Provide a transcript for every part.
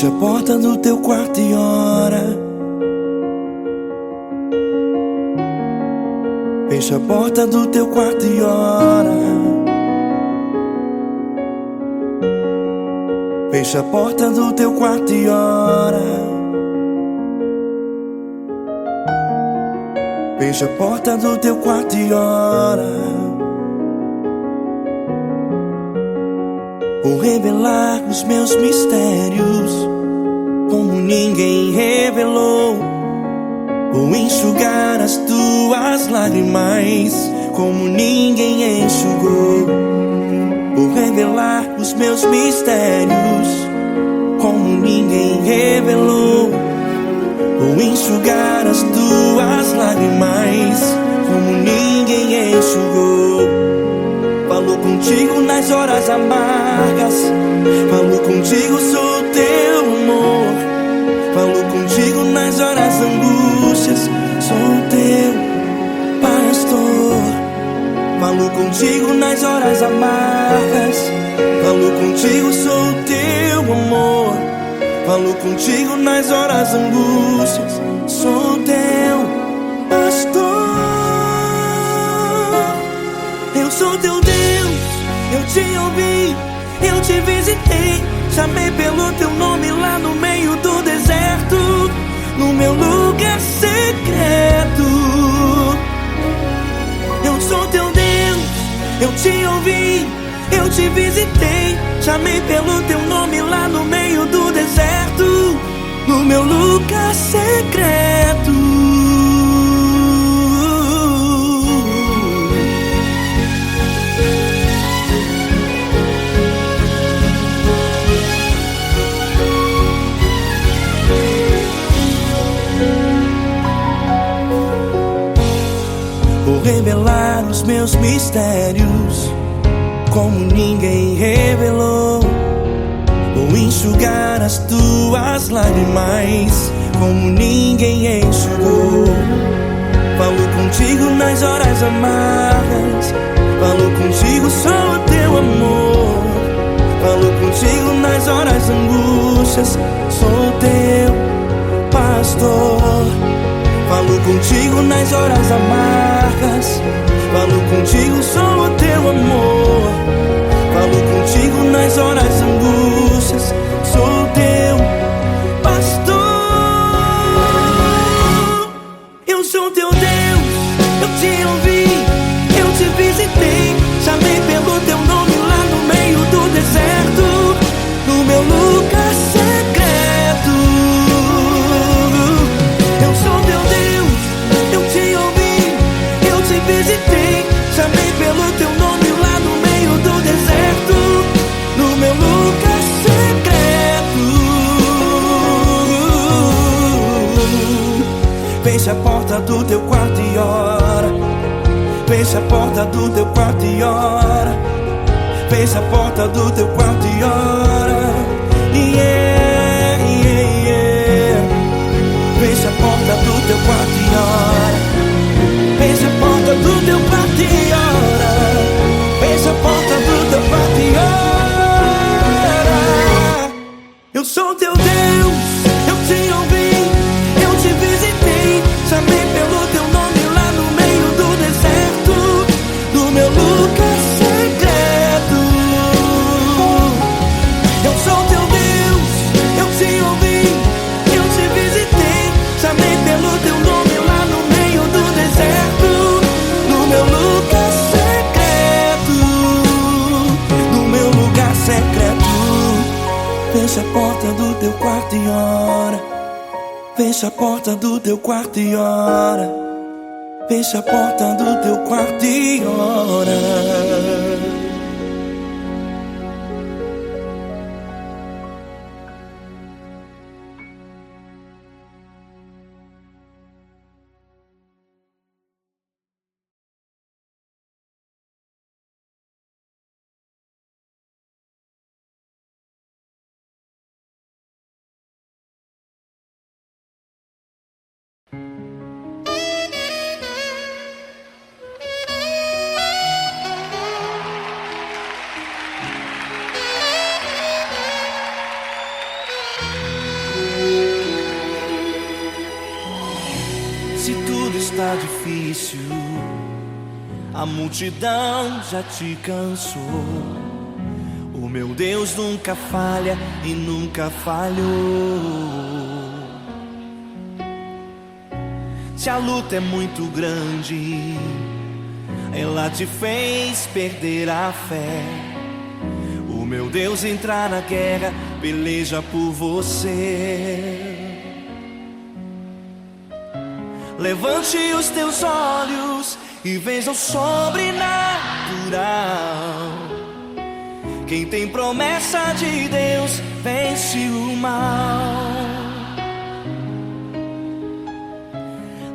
Fecha a porta do teu quarto e ora. Fecha a porta do teu quarto e ora. Fecha a porta do teu quarto e ora. Fecha a porta do teu quarto e ora. Vou revelar os meus mistérios como ninguém revelou. Vou enxugar as tuas lágrimas como ninguém enxugou. Vou revelar os meus mistérios como ninguém revelou. Vou enxugar as tuas lágrimas como ninguém enxugou. Falo contigo nas horas amargas, falo contigo, sou teu amor. Falo contigo nas horas angústias, sou teu pastor. Falo contigo nas horas amargas, falo contigo, sou teu amor. Falo contigo nas horas angústias, sou teu pastor. Eu sou teu Deus, eu te ouvi, eu te visitei. Chamei pelo teu nome lá no meio do deserto, no meu lugar secreto. Eu sou teu Deus, eu te ouvi, eu te visitei. Chamei pelo teu nome lá no meio do deserto, no meu lugar secreto. Vou revelar os meus mistérios como ninguém revelou. Vou enxugar as tuas lágrimas como ninguém enxugou. Falo contigo nas horas amargas, falo contigo, sou teu amor. Falo contigo nas horas angústias, sou teu pastor. Falo contigo nas horas amargas, falo contigo, sou o teu amor. Falo contigo nas horas angústias, sou teu pastor. Eu sou teu Deus, eu te ouvi, eu te visitei. Chamei pelo teu nome lá no meio do deserto, no meu lugar secreto. Eu sou teu Deus, eu te ouvi, eu te visitei. Chamei pelo teu nome lá no meio do deserto, no meu lugar secreto. Fecha a porta do teu quarto e ora. Fecha a porta do teu quarto e ora. Fecha a porta do teu quarto e ora. Yeah, yeah, yeah. Fecha a porta do teu quarto e ora. Fecha a porta do teu quarto e ora. Fecha a porta do teu quarto e ora. Eu sou teu Deus, eu te ouvi, eu te visitei. Chamei pelo teu nome lá no meio do deserto, no meu lugar secreto. Eu sou teu Deus, eu te ouvi, eu te visitei. Chamei pelo teu nome lá no meio do deserto, no meu lugar secreto, no meu lugar secreto. Fecha a porta do teu quarto e ora. Fecha a porta do teu quarto e ora. Fecha a porta do teu quarto e ora. está difícil, a multidão já te cansou. O meu Deus nunca falha e nunca falhou. Se a luta é muito grande, ela te fez perder a fé. O meu Deus entrar na guerra, peleja por você. Levante os teus olhos e veja o sobrenatural. Quem tem promessa de Deus vence o mal.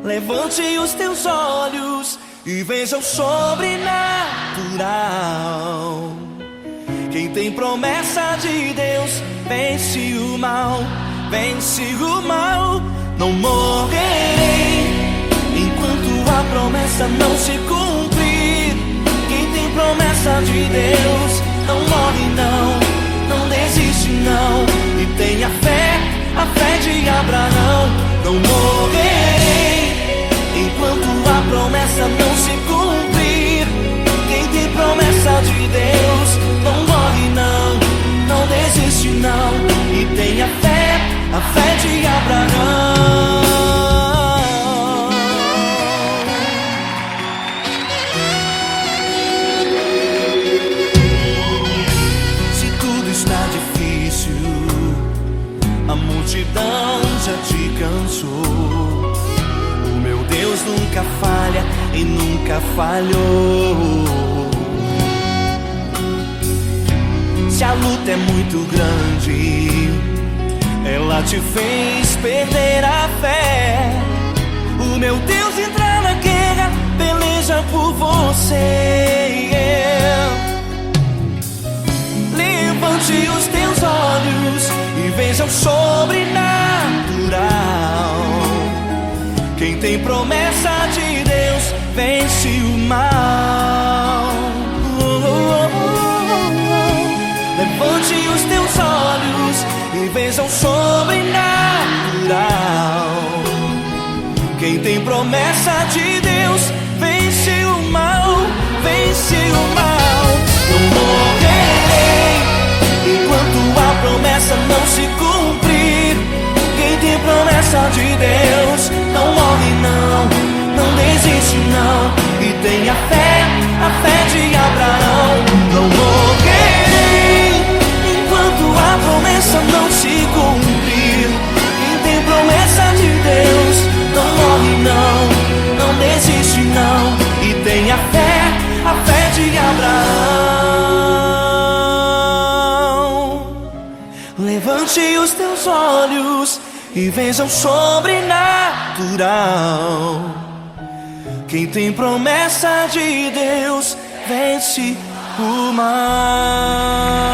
Levante os teus olhos e veja o sobrenatural. Quem tem promessa de Deus vence o mal, vence o mal. Não morrerei enquanto a promessa não se cumprir. Quem tem promessa de Deus não morre não, não desiste não. E tenha fé, a fé de Abraão. Não morrerei enquanto a promessa não se cumprir. Quem tem promessa de Deus não morre não, não desiste não. E tenha fé, a fé de Abraão. Se tudo está difícil, a multidão já te cansou. O meu Deus nunca falha e nunca falhou. Se a luta é muito grande, ela te fez perder a fé. O meu Deus entra na guerra, peleja por você. Levante os teus olhos e veja o sobrenatural. Quem tem promessa de Deus vence o mal. Levante os teus olhos e veja o sobrenatural. Quem tem promessa de Deus vence o mal, vence o mal. Não morrerei enquanto a promessa não se cumprir. Quem tem promessa de Deus não morre não, não desiste não. E tenha fé, a fé de Abraão. Não morrerei enquanto a promessa não se cumprir. Quem tem promessa de Deus não morre não, não desiste não. E tenha fé, a fé de Abraão. Levante os teus olhos e veja o sobrenatural. Quem tem promessa de Deus vence o mal.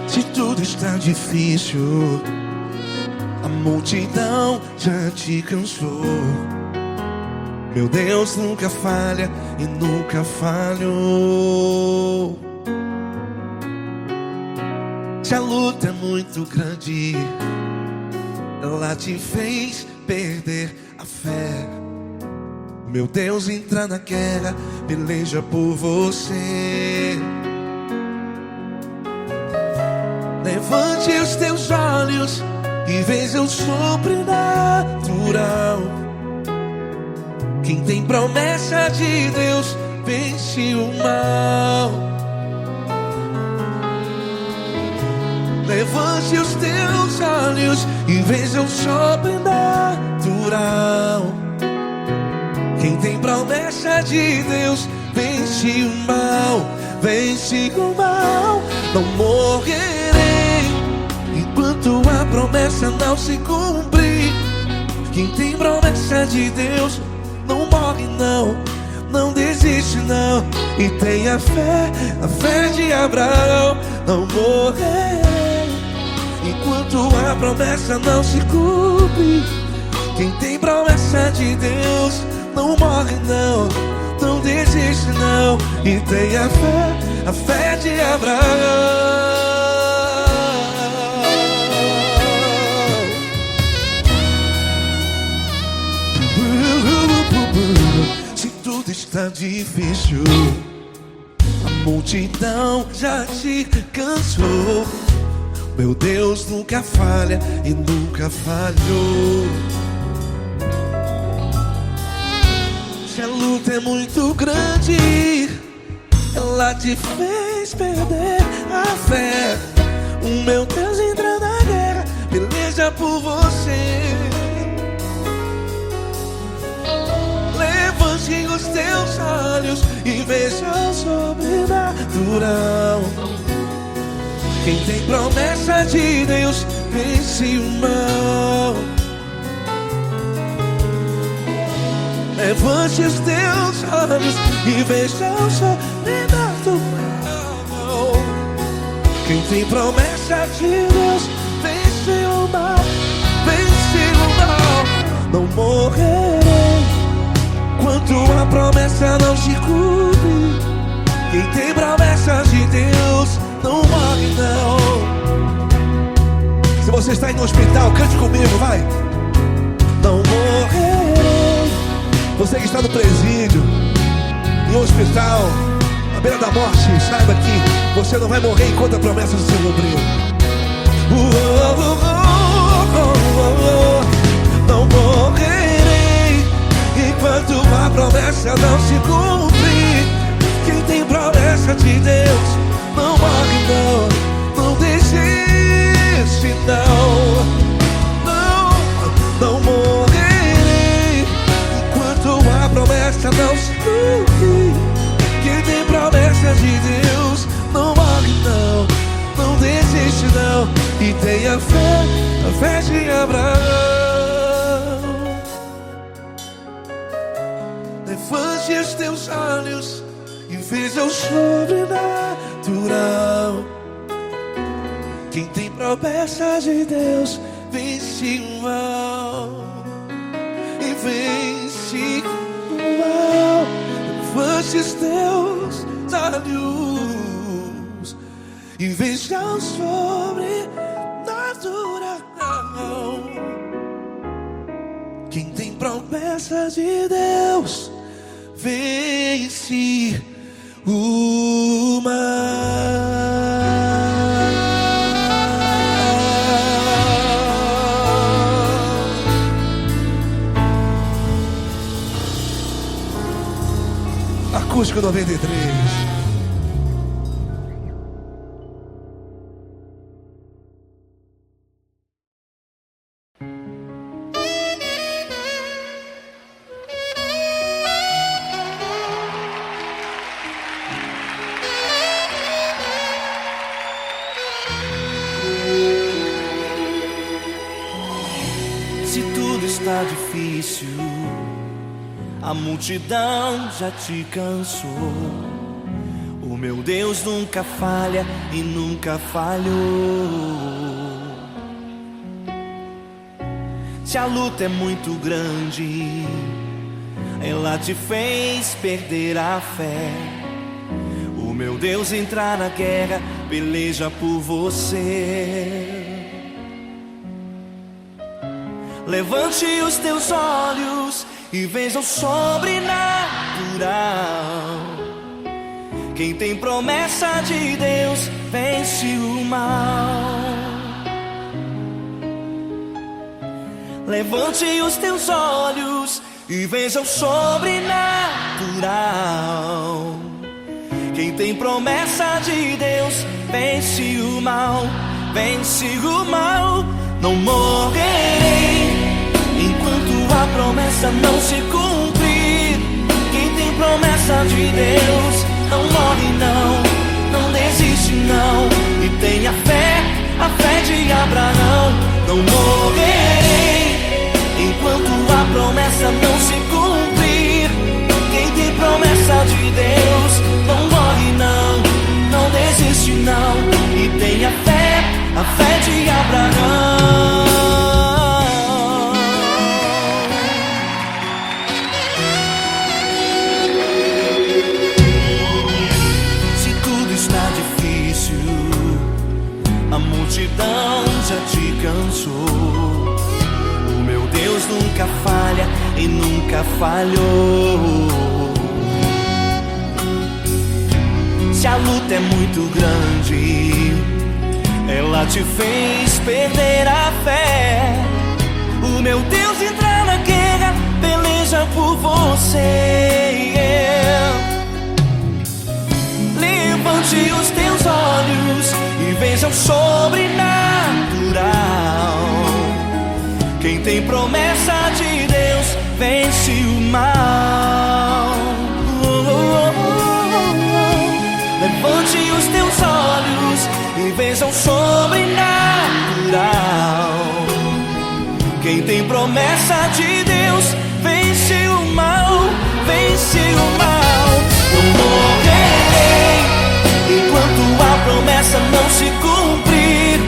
Se tudo está difícil, a multidão já te cansou. Meu Deus nunca falha e nunca falhou. Se a luta é muito grande, ela te fez perder a fé. Meu Deus entra na guerra, peleja por você. Levante os teus olhos e veja o sobrenatural. Quem tem promessa de Deus vence o mal. Levante os teus olhos e veja o sobrenatural. Quem tem promessa de Deus vence o mal, vence o mal. Não morrerei enquanto a promessa não se cumprir. Quem tem promessa de Deus não morre morre não, não desiste não. E tenha fé, a fé de Abraão. Não morrerei enquanto a promessa não se cumpre. Quem tem promessa de Deus não morre não, não desiste não. E tenha fé, a fé de Abraão. Se tudo está difícil, a multidão já te cansou. Meu Deus nunca falha e nunca falhou. Se a luta é muito grande, ela te fez perder a fé. O meu Deus entra na guerra, peleja por você. Levante os teus olhos e veja o sobrenatural. Quem tem promessa de Deus vence o mal. Levante os teus olhos e veja o sobrenatural. Quem tem promessa de Deus vence o mal, vence o mal. Não morrerei enquanto a promessa não se cumpre. Quem tem promessa de Deus não morre não. Se você está aí no hospital, cante comigo, vai. Não morrerei. Você que está no presídio, em um hospital, à beira da morte, saiba que você não vai morrer enquanto a promessa não se cumprir. Não morrerei enquanto a promessa não se cumprir. Quem tem promessa de Deus não morre não, não desiste não. Não morrerei enquanto a promessa não se cumprir. Quem tem promessa de Deus não morre não, não desiste não. E tenha fé, a fé de Abraão. Levante os teus olhos e veja o sobrenatural. Quem tem promessa de Deus vence o mal, e vence o mal. Levante os teus olhos e veja o sobrenatural. Quem tem promessa de Deus vence o mal. Acústico 93. Se tudo está difícil, a multidão já te cansou. O meu Deus nunca falha e nunca falhou. Se a luta é muito grande, ela te fez perder a fé. O meu Deus entra na guerra, peleja por você. Levante os teus olhos e veja o sobrenatural. Quem tem promessa de Deus vence o mal. Levante os teus olhos e veja o sobrenatural. Quem tem promessa de Deus vence o mal, vence o mal. Não morrerei enquanto a promessa não se cumprir. Quem tem promessa de Deus não morre não, não desiste não. E tenha fé, a fé de Abraão. Não morrerei enquanto a promessa não se cumprir. promessa de Deus não morre não, não desiste não, e tenha fé, a fé de Abraão. Se tudo está difícil, a multidão já te cansou, o meu Deus nunca falha e nunca falhou. Se a luta é muito grande, ela te fez perder a fé, o meu Deus entra na guerra, peleja por você. Levante os teus olhos e veja o sobrenatural. Quem tem promessa de Deus vence o mal. Levante os teus olhos e veja o sobrenatural. Quem tem promessa de Deus vence o mal, vence o mal. Não morrerei enquanto a promessa não se cumprir.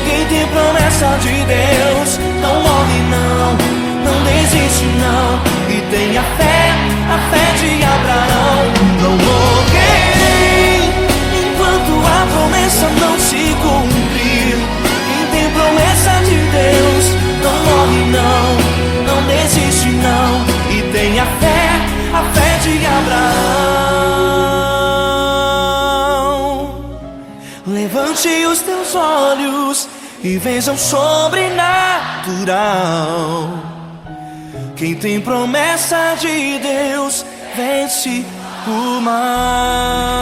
Quem tem promessa de Deus não morre não, não desiste não, e tenha fé, a fé de Abraão. Não morrerei enquanto a promessa não se cumprir. Quem tem promessa de Deus não morre não, não desiste não, e tenha fé, a fé de Abraão. Levante os teus olhos e veja o sobrenatural. Quem tem promessa de Deus vence o mal.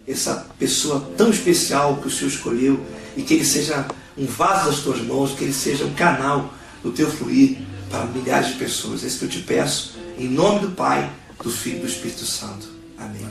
Essa pessoa tão especial que o Senhor escolheu, e que ele seja um vaso das tuas mãos, que ele seja um canal do teu fluir para milhares de pessoas. É isso que eu te peço, em nome do Pai, do Filho e do Espírito Santo. Amém.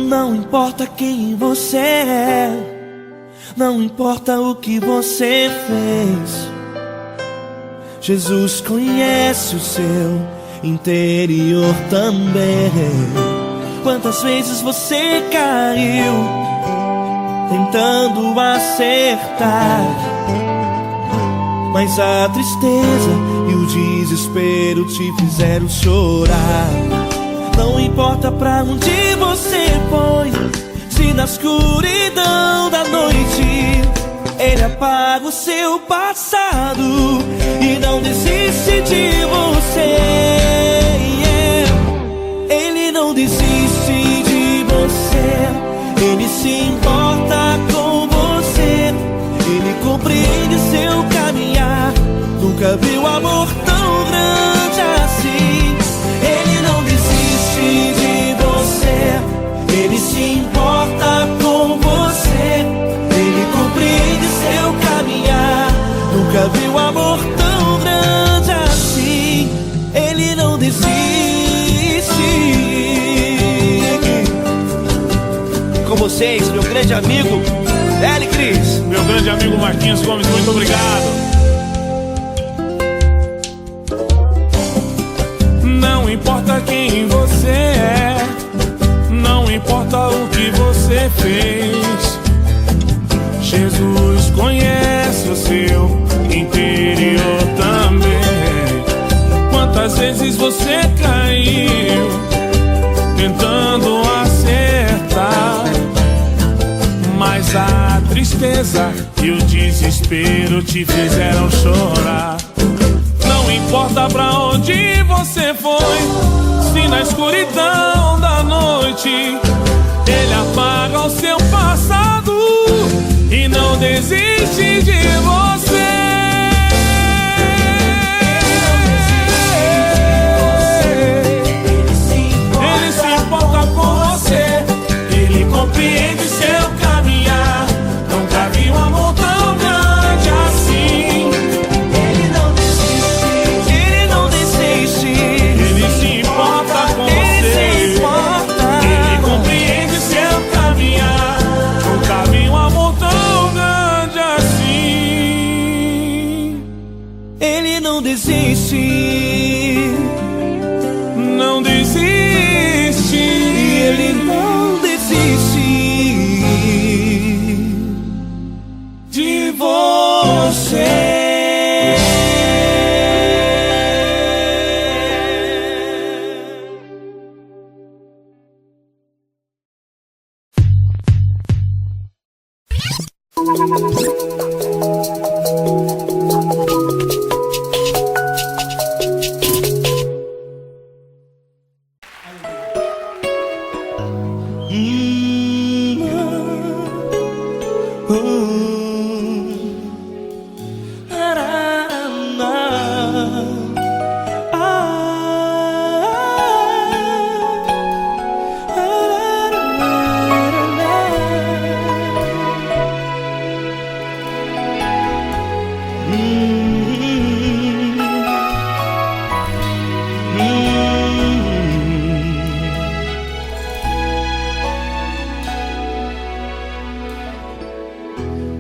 Não importa quem você é, não importa o que você fez, Jesus conhece o seu interior também. Quantas vezes você caiu tentando acertar, mas a tristeza e o desespero te fizeram chorar. Não importa pra onde você foi, se na escuridão da noite Ele apaga o seu passado e não desiste de você. Ele não desiste de você, Ele se importa com você, Ele compreende seu caminhar. Nunca viu amor tão grande assim. Ele não desiste de você, Ele se importa com você, Ele compreende seu caminhar. Nunca viu amor tão grande assim. Ele não desiste. Com vocês, meu grande amigo L. Cris. Meu grande amigo Marquinhos Gomes, muito obrigado. Não importa quem você é, não importa o que você fez, Jesus conhece o seu interior também. Quantas vezes você caiu tentando acertar, mas a tristeza e o desespero te fizeram chorar. Não importa pra onde você foi, se na escuridão da noite ele apaga o seu passado e não desiste de você. Ele se importa com você, ele compreende seu caminhar. Nunca vi um amor tão grande assim. Ele não desiste, ele não desiste. Ele se importa com Ele você, se importa. ele compreende seu caminhar. Nunca vi um amor tão grande assim. Ele não desiste, Não desiste. ele não desiste De você.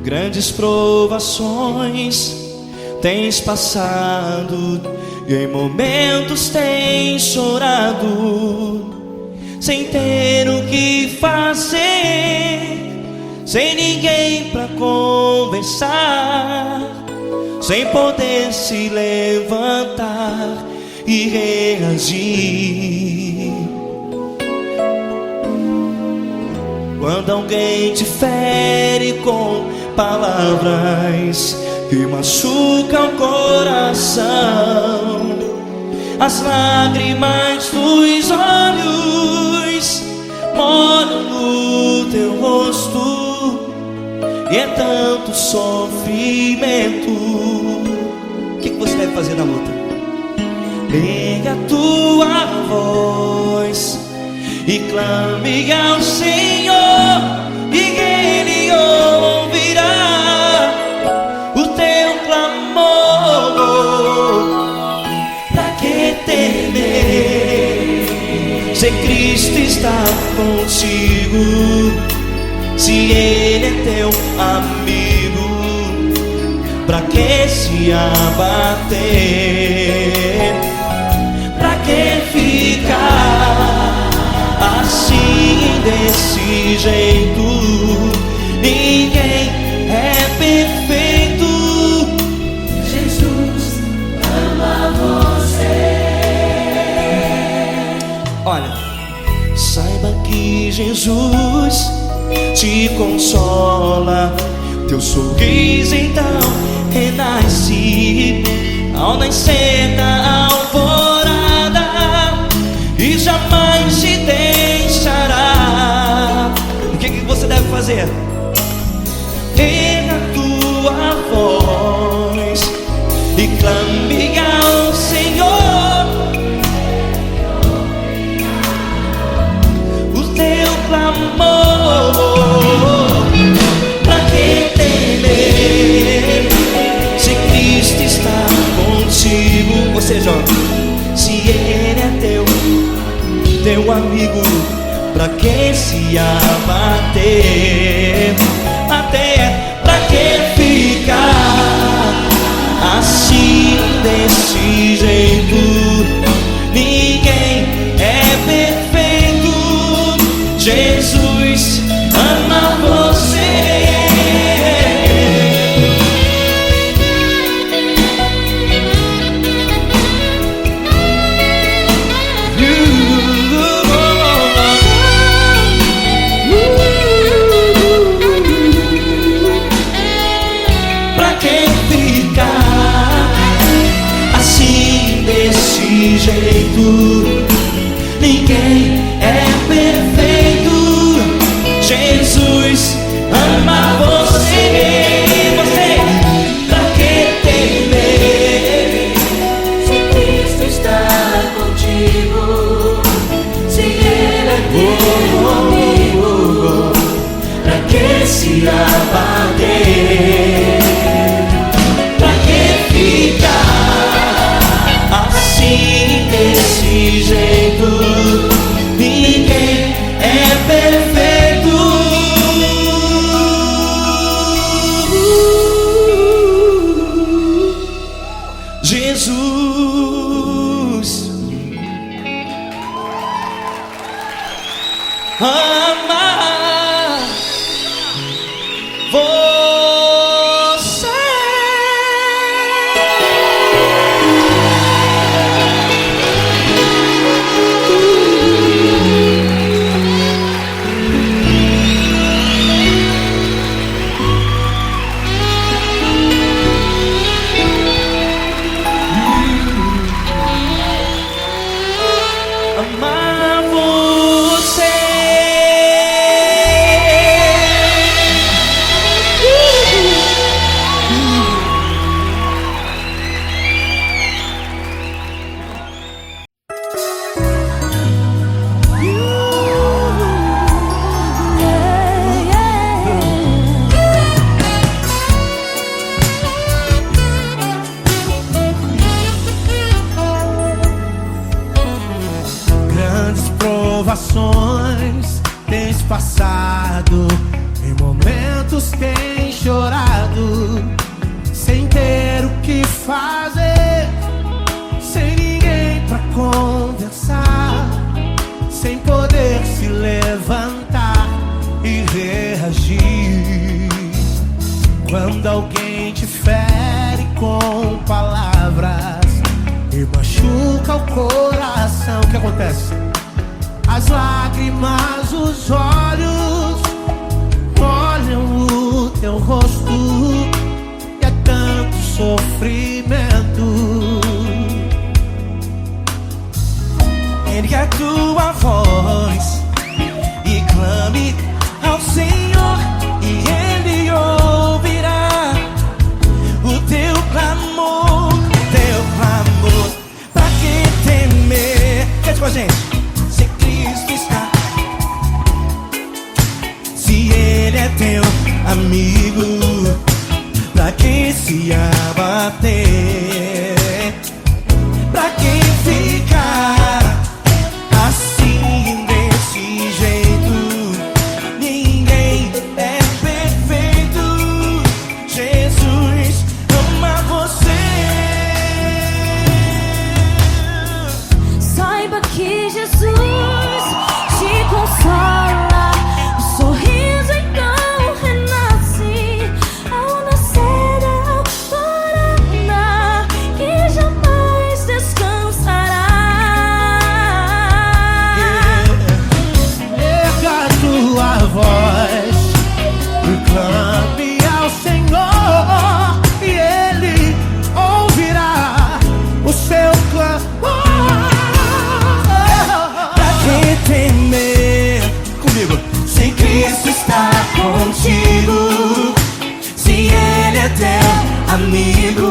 Grandes provações tens passado e em momentos tens chorado, sem ter o que fazer, sem ninguém pra conversar, sem poder se levantar e reagir. Quando alguém te fere com palavras que machucam o coração, as lágrimas dos olhos moram no teu rosto, e é tanto sofrimento. O que você deve fazer na luta? Erga a tua voz e clame ao Senhor, e Ele ouvirá o teu clamor. Pra que temer, se Cristo está contigo, se Ele é teu amigo? Pra que se abater? Pra que ficar assim, desse jeito? Ninguém é perfeito. Jesus ama você. Olha, saiba que Jesus te consola, teu sorriso então renasce ao nascer da alvorada, e jamais te deixará. O que você deve fazer? Erga a tua voz e clame ao Senhor, o teu clamor. Pra que temer, se Cristo está contigo? Ou seja, se Ele é teu amigo, pra que se abater? Até pra que ficar assim, desse jeito? Ninguém é perfeito. Jesus ama você. desse jeito. Ninguém é perfeito. Jesus ama você. Você, pra que temer? Se Cristo está contigo, se Ele é teu amigo, pra que se abater? Pra que ficar assim desse jeito? Ninguém é perfeito. Jesus ama você. Amar você. Grandes provações tens passado, em momentos tens chorado, sem ter o que fazer, sem ninguém pra conversar, sem poder se levantar e reagir. Quando alguém te fere com palavras e machuca o coração, o que acontece? As lágrimas, os olhos molham o teu rosto, e é tanto sofrimento. Ergue a tua voz e clame ao Senhor, e Ele ouvirá o teu clamor, teu clamor. Pra que temer? Cante com a gente. Se Cristo está, se Ele é teu amigo, pra que se abater? Pra que ficar assim desse jeito? Ninguém é perfeito. Jesus ama você. Saiba que Jesus te consola, o sorriso então renasce ao nascer da alvorada, que jamais descansará. Erga a tua voz e clame ao Senhor, e Ele ouvirá o seu clamor. Pra que temer? Comigo. Se Cristo está contigo, se Ele é teu amigo,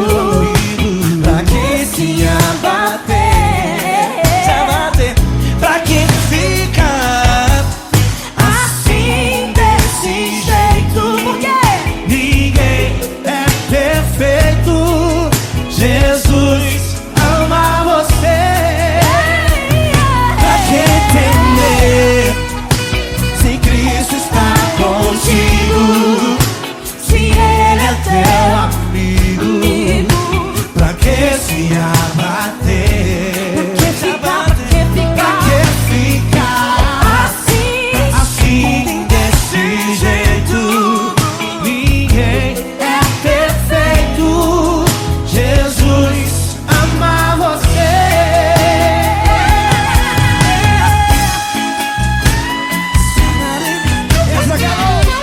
pra que se abater? Se abater. Pra que ficar assim desse jeito? Porque Ninguém é perfeito. Jesus ama você. pra que temer? Se Cristo está contigo, se Ele é teu amigo, pra que se abater? Se abater. Pra que ficar assim desse jeito? Ninguém é perfeito. Jesus ama você. Essa galera.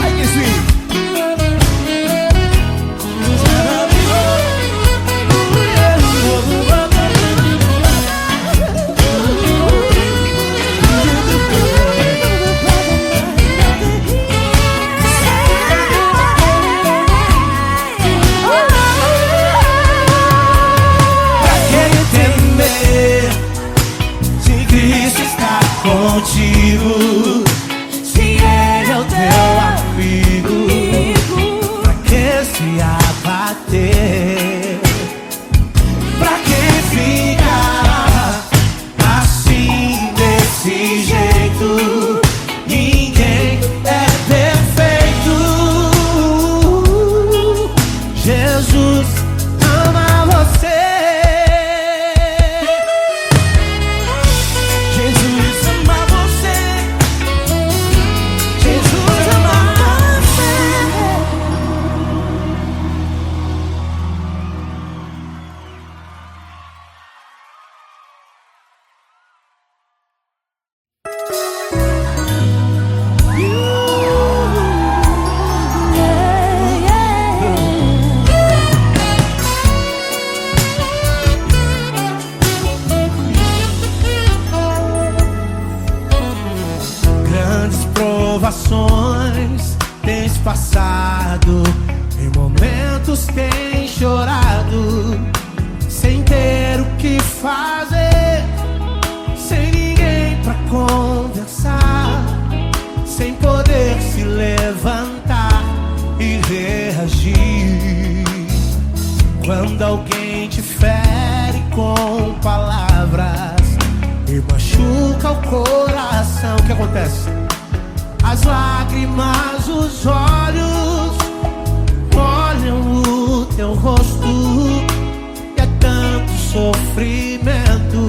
Ai, que sim. contigo. Se ele é o teu amigo, pra que se abater? Pra que ficar assim, desse jeito? Ninguém é perfeito. Jesus ama você. Jesus ama você. Jesus ama você. Grandes provações tens passado, em momentos tens chorado, sem ter o que fazer, sem ninguém pra conversar, sem poder se levantar e reagir. Quando alguém te fere com palavras e machuca o coração, o que acontece? As lágrimas, os olhos molham o teu rosto, e é tanto sofrimento.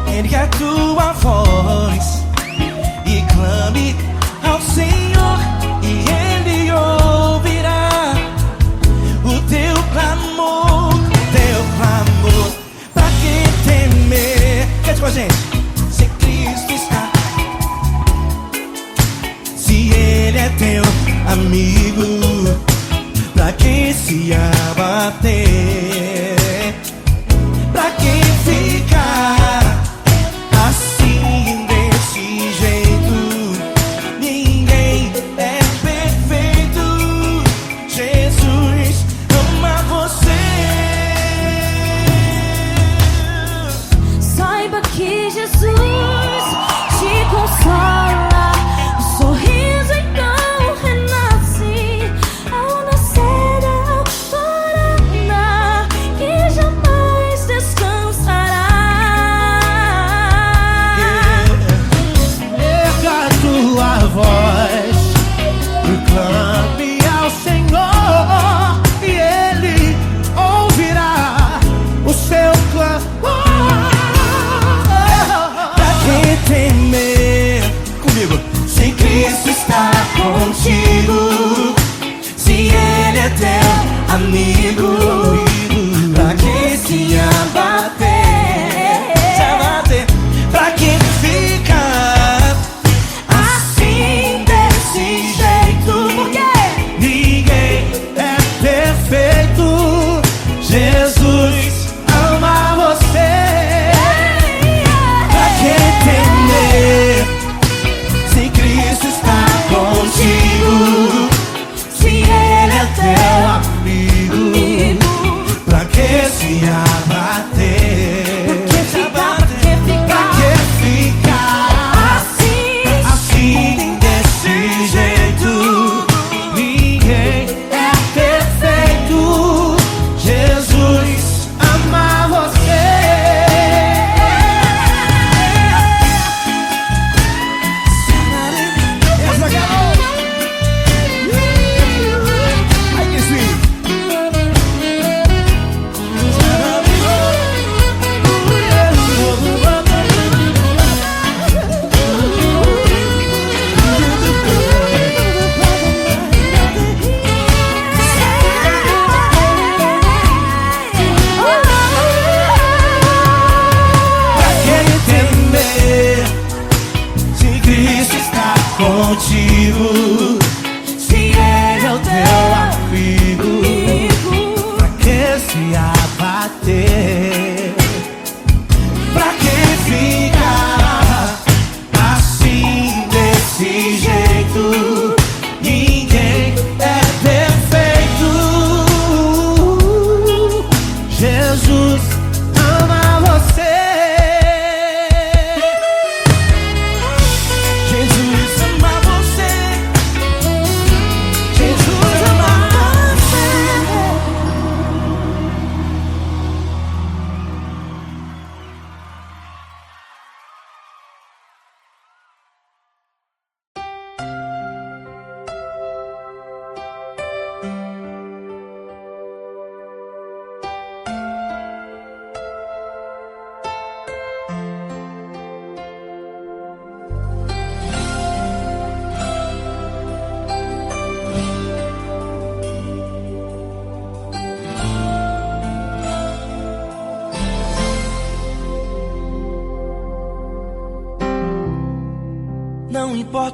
Ergue a tua voz e clame ao Senhor, e Ele ouvirá o teu clamor, teu clamor. Pra que temer? Cante com a gente. Se Cristo está, se Ele é teu amigo, pra que se abater? Pra que ficar assim, desse jeito? Ninguém é perfeito. Jesus ama você. Saiba que Jesus te consola, o sorriso então renasce ao nascer da aurora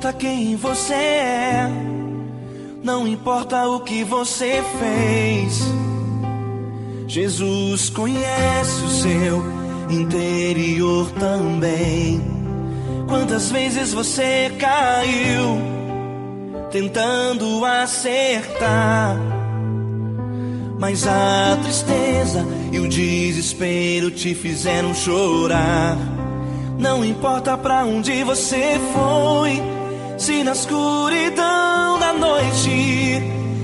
importa quem você é, não importa o que você fez. Jesus conhece o seu interior também. Quantas vezes você caiu tentando acertar, mas a tristeza e o desespero te fizeram chorar. Não importa pra onde você foi, se na escuridão da noite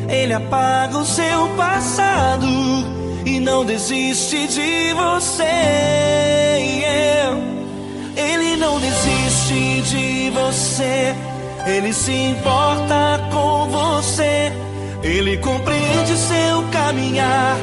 Ele apaga o seu passado e não desiste de você. Ele não desiste de você, Ele se importa com você. Ele compreende seu caminhar,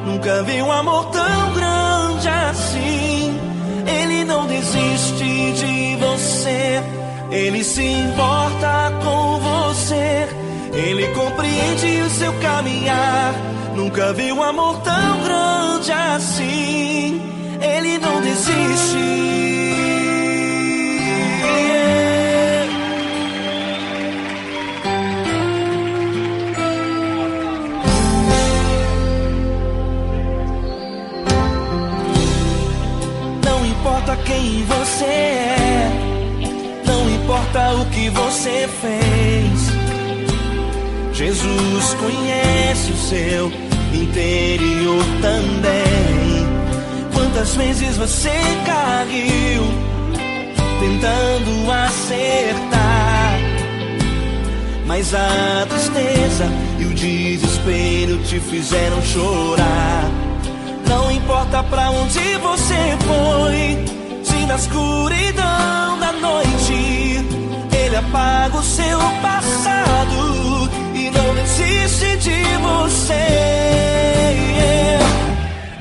nunca vi um amor tão grande assim. Ele não desiste de você, Ele se importa com você. Ele compreende o seu caminhar, nunca vi um amor tão grande assim. Ele não desiste. Não importa quem você é, não importa o que você fez. Jesus conhece o seu interior também. Quantas vezes você caiu tentando acertar, mas a tristeza e o desespero te fizeram chorar. Não importa pra onde você foi, se na escuridão da noite Ele apaga o seu passado e não desiste de você.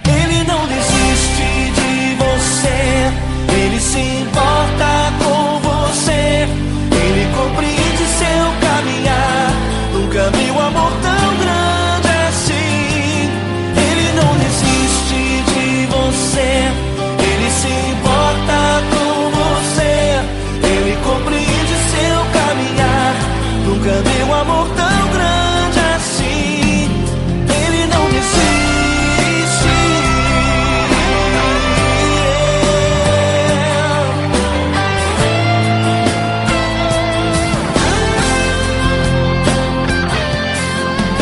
Ele não desiste de você, Ele se importa com você. Ele compreende seu caminhar, nunca vi um amor tão grande assim. Ele não desiste de você, Ele se importa com você. Ele compreende seu caminhar, nunca vi um amor tão grande assim. Ele não desiste.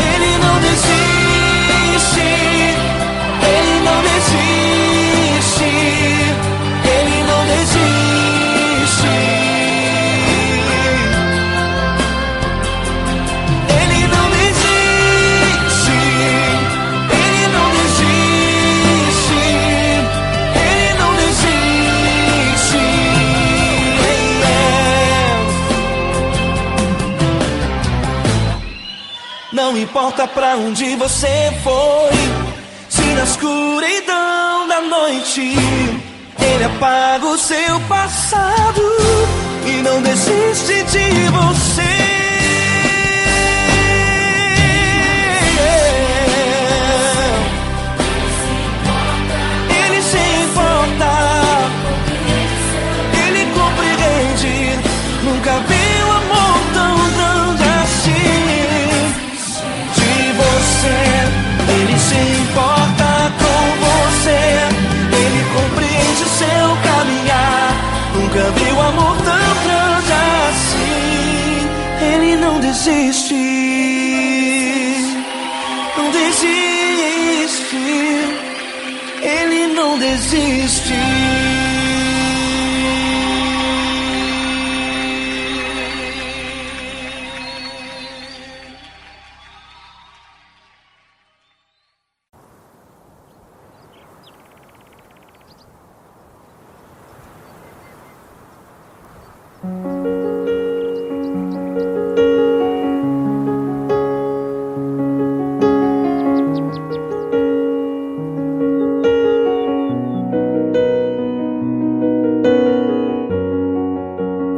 Ele não desiste. Ele não desiste. Ele não desiste. Ele não desiste. Ele não desiste. Ele não desiste. Não importa pra onde você foi, se na escuridão da noite Ele apaga o seu passado e não desiste de você. Ele se importa, Ele compreende, nunca vi um amor tão grande assim. De você, Ele se importa com você. Ele compreende seu caminhar, nunca vi um amor tão grande assim. Ele não desiste, não desiste. Ele não desiste.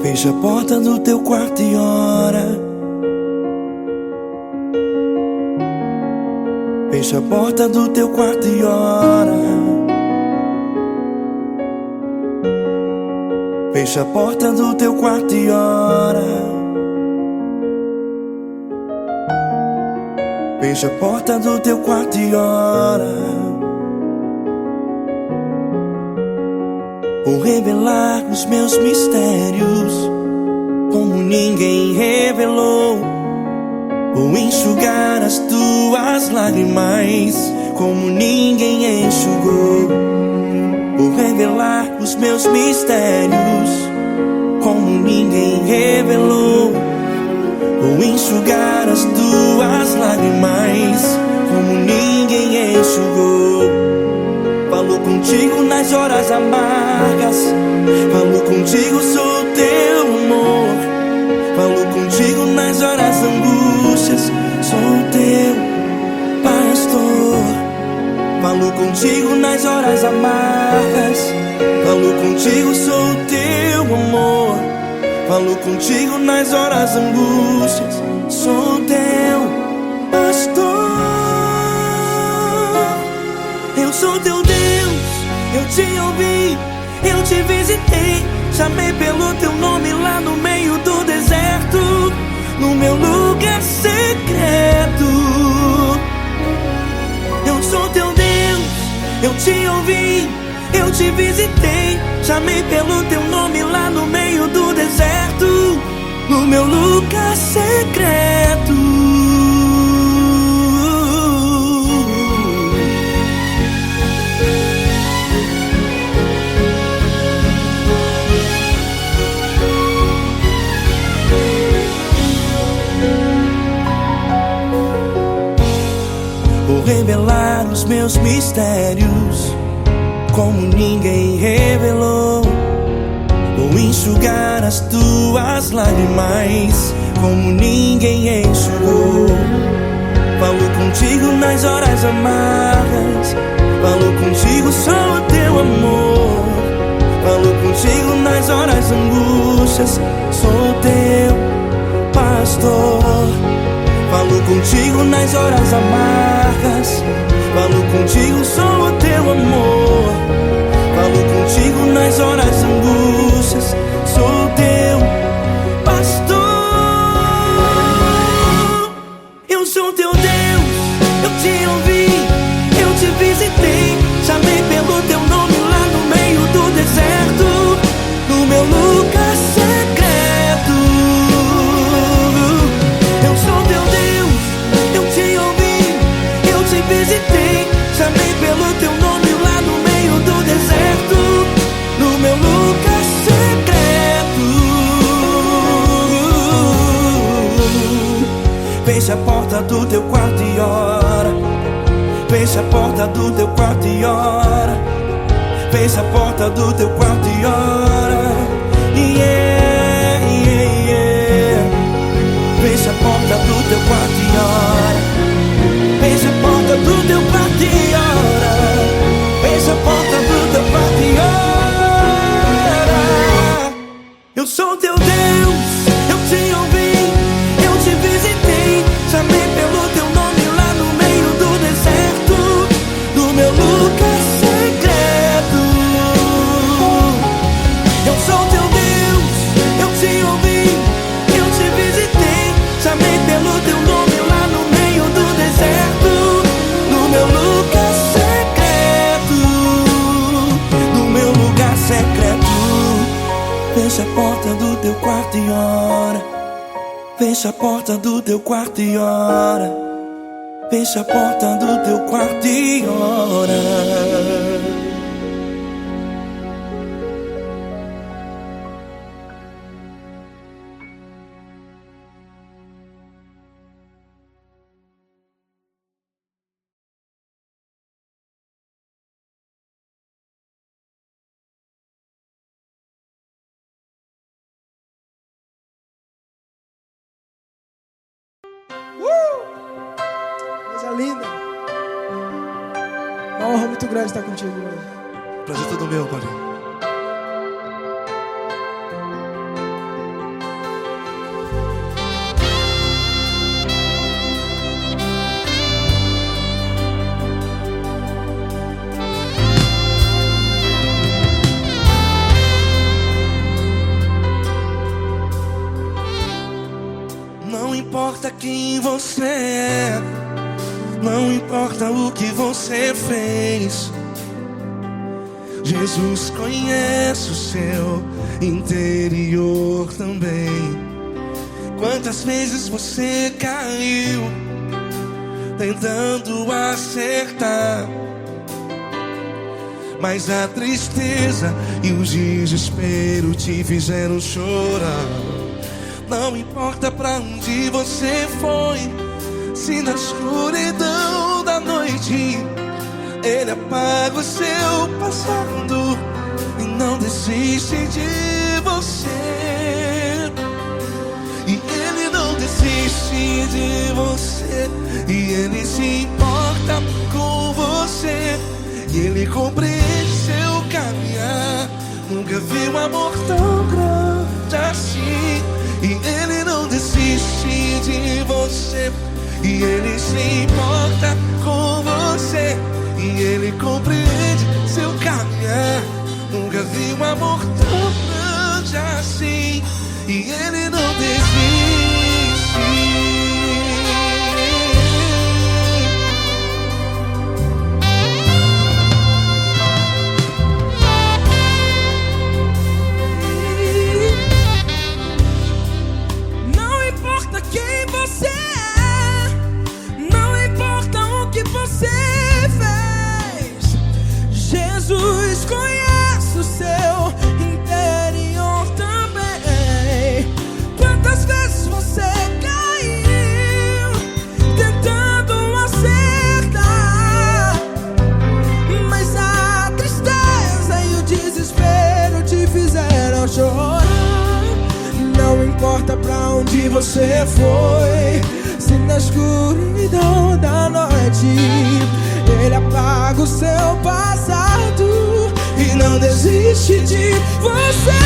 Fecha a porta do teu quarto e ora. Fecha a porta do teu quarto e ora. Fecha a porta do teu quarto e ora. Fecha a porta do teu quarto e ora. Vou revelar os meus mistérios como ninguém revelou. Vou enxugar as tuas lágrimas como ninguém enxugou. Vou revelar os meus mistérios como ninguém revelou. Vou enxugar as tuas lágrimas como ninguém enxugou. Falo contigo nas horas amargas, falo contigo, sou teu amor. Falo contigo nas horas angústias, sou teu pastor. Falo contigo nas horas amargas, falo contigo, sou teu amor. Falo contigo nas horas angústias, sou teu pastor. Eu sou teu Deus, eu te ouvi, eu te visitei. Chamei pelo teu nome lá no meio do deserto, no meu lugar secreto. Eu sou teu Deus, eu te ouvi, eu te visitei. Chamei pelo teu nome lá no meio do deserto, no meu lugar secreto. Vou revelar os meus mistérios como ninguém revelou. Vou enxugar as tuas lágrimas como ninguém enxugou. Falo contigo nas horas amargas, falo contigo, sou teu amor. Falo contigo nas horas angústias, sou teu pastor. Falo contigo nas horas amargas, falo contigo, sou teu amor. Falo contigo nas horas angústias, sou teu pastor. Eu sou teu Deus, eu te ouvi, eu te visitei. Chamei pelo teu nome lá no meio do deserto, no meu lugar secreto. Eu sou teu Deus, eu te ouvi, eu te visitei. Chamei pelo teu nome lá no meio do deserto, no meu lugar secreto. Fecha a porta do teu quarto e ora. Fecha a porta do teu quarto e ora. Fecha a porta do teu quarto e ora. Yeah, yeah, yeah. Fecha a porta do teu quarto e ora. Fecha a porta do teu quarto e ora. Fecha a porta do teu quarto e ora. Eu sou teu Deus, eu te ouvi, eu te visitei. Chamei pelo teu nome lá no meio do deserto, no meu lugar secreto. Eu sou teu Deus, eu te ouvi, eu te visitei. Chamei pelo teu nome lá no meio do deserto, no meu lugar secreto, no meu lugar secreto. Fecha a porta do teu quarto e ora. Fecha a porta do teu quarto e ora. Fecha a porta do teu quarto e ora. Coisa linda. Uma honra muito grande estar contigo, mano. Prazer todo meu, Paulinho. Não importa quem você é, Não importa o que você fez, Jesus conhece o seu interior também. Quantas vezes você caiu tentando acertar, mas a tristeza e o desespero te fizeram chorar. Não importa pra onde você foi, se na escuridão da noite Ele apaga o seu passado e não desiste de você. E Ele não desiste de você, e Ele se importa com você, e Ele compreende seu caminhar. Nunca vi um amor tão grande assim. E Ele não desiste de você, e Ele se importa com você, e Ele compreende seu caminhar. Nunca vi um amor tão grande assim. E Ele não desiste. Não importa quem você é, não importa o que você fez, Jesus conhece o seu interior também. Quantas vezes você caiu tentando acertar, mas a tristeza e o desespero te fizeram chorar. Não importa pra onde você foi, se na escuridão da noite Ele apaga o seu passado e não desiste de você.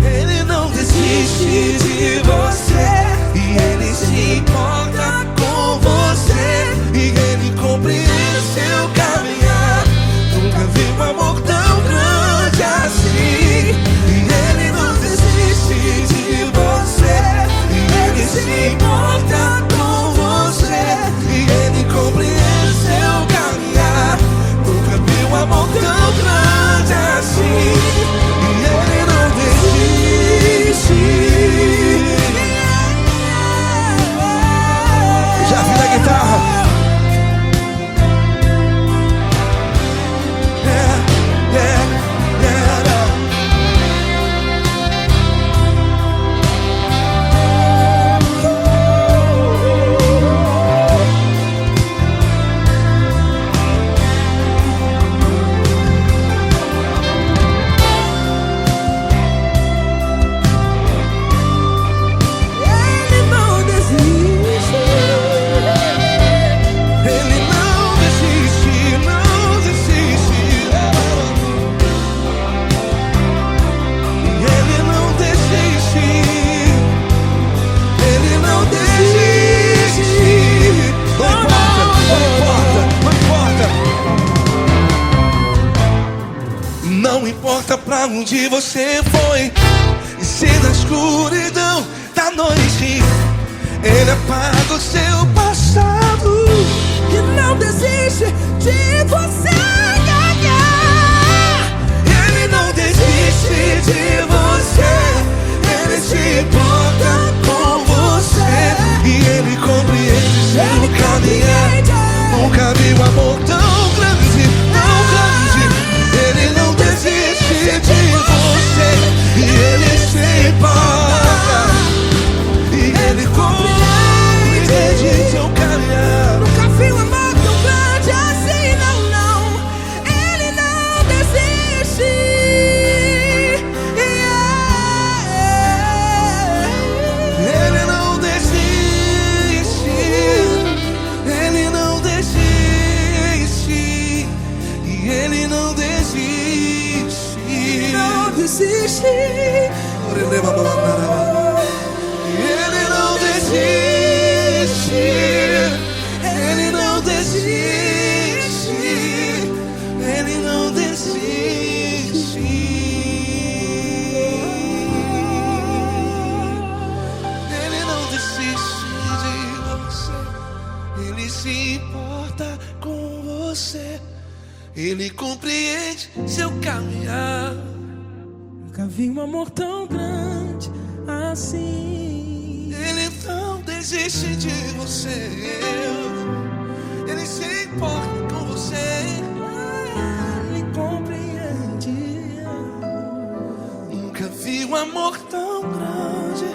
Ele não desiste de você, e Ele se importa com você, e Ele compreende seu caminhar. Nunca vi um amor tão grande assim. E Ele não desiste de você, e Ele se importa com você, e Ele compreende seu caminhar. Nunca vi um amor tão grande assim. E Ele não desiste. Já vi na guitarra. Não importa pra onde você foi, e se na escuridão da noite Ele apaga o seu passado E não desiste de você. Ele não desiste de você, Ele se importa com você, e Ele compreende seu caminhar. Nunca vi um amor tão grande, tão grande. Ele não desiste de você, e Ele se importa, e Ele compreende seu caminhar. Nunca vi um amor tão grande assim, não, não. Ele não desiste. Ele não desiste. Ele se importa com você, Ele compreende seu caminhar. Nunca vi um amor tão grande assim. Ele não desiste de você, Ele se importa com você, Ele compreende. nunca vi um amor tão grande,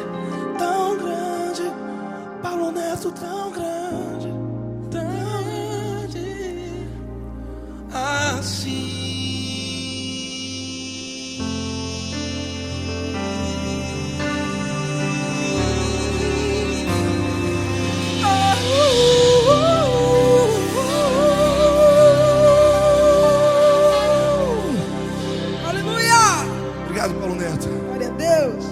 tão grande. Paulo Neto tão grande, tão grande assim. Aleluia! Obrigado, Paulo Neto. Glória a Deus.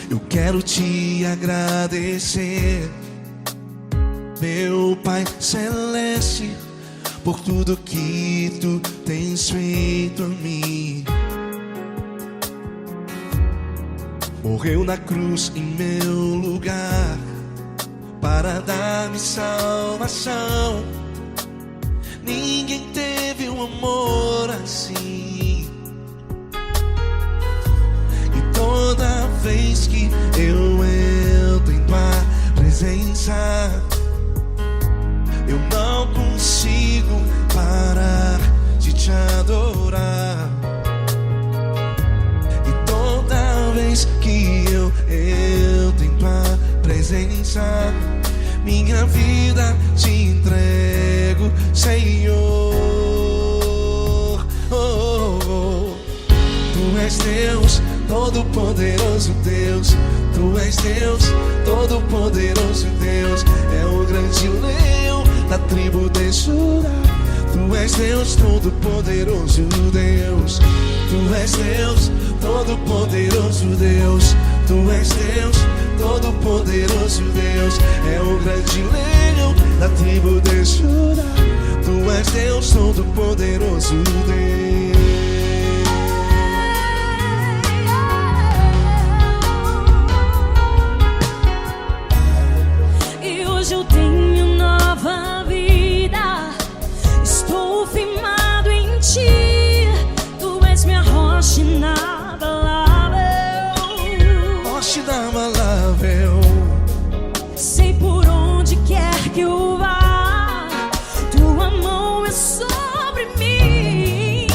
Eu quero te agradecer, meu Pai Celeste, por tudo que tu tens feito a mim. Morreu na cruz em meu lugar para dar-me salvação. Ninguém teve um amor assim. E toda vez que eu entro em tua presença, eu não consigo parar de te adorar. E toda vez que eu entro em tua presença, minha vida te entrego, Senhor. Tu és Deus, Todo-Poderoso Deus. Tu és Deus, Todo-Poderoso Deus. É o grande leão da tribo de Judá. Tu és Deus, Todo-Poderoso Deus. Tu és Deus, Todo-Poderoso Deus. Tu és Deus, Todo-Poderoso Deus. É o grande leão da tribo de Judá. Tu és Deus, Todo-Poderoso Deus. E hoje eu tenho nova vida. Estou firmado em ti. Tu és minha rocha inabalável. Rocha inabalável. Sei por onde quer que eu vá, tua mão é sobre mim.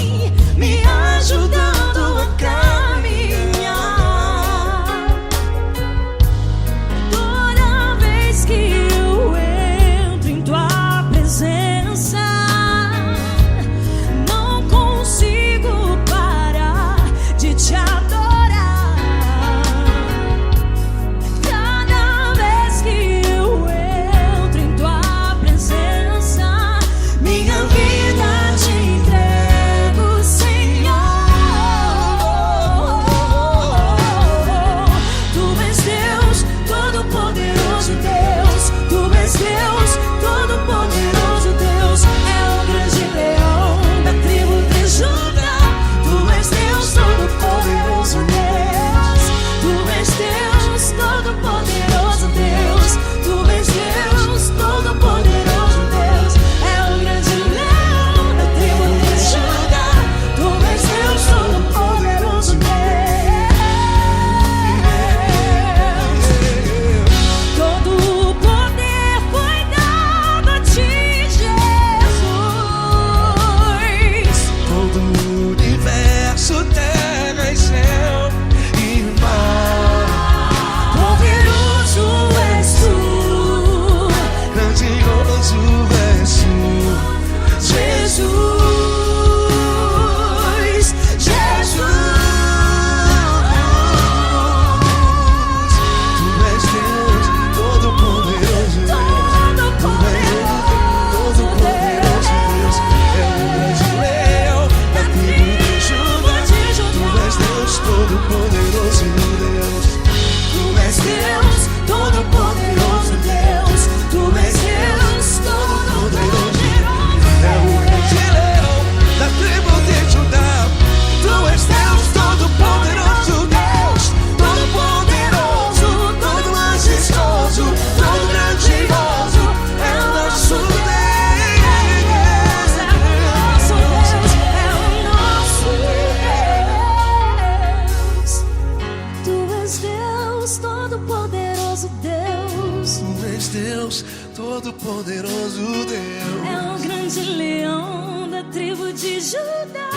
Todo-Poderoso Deus. É o grande leão da tribo de Judá.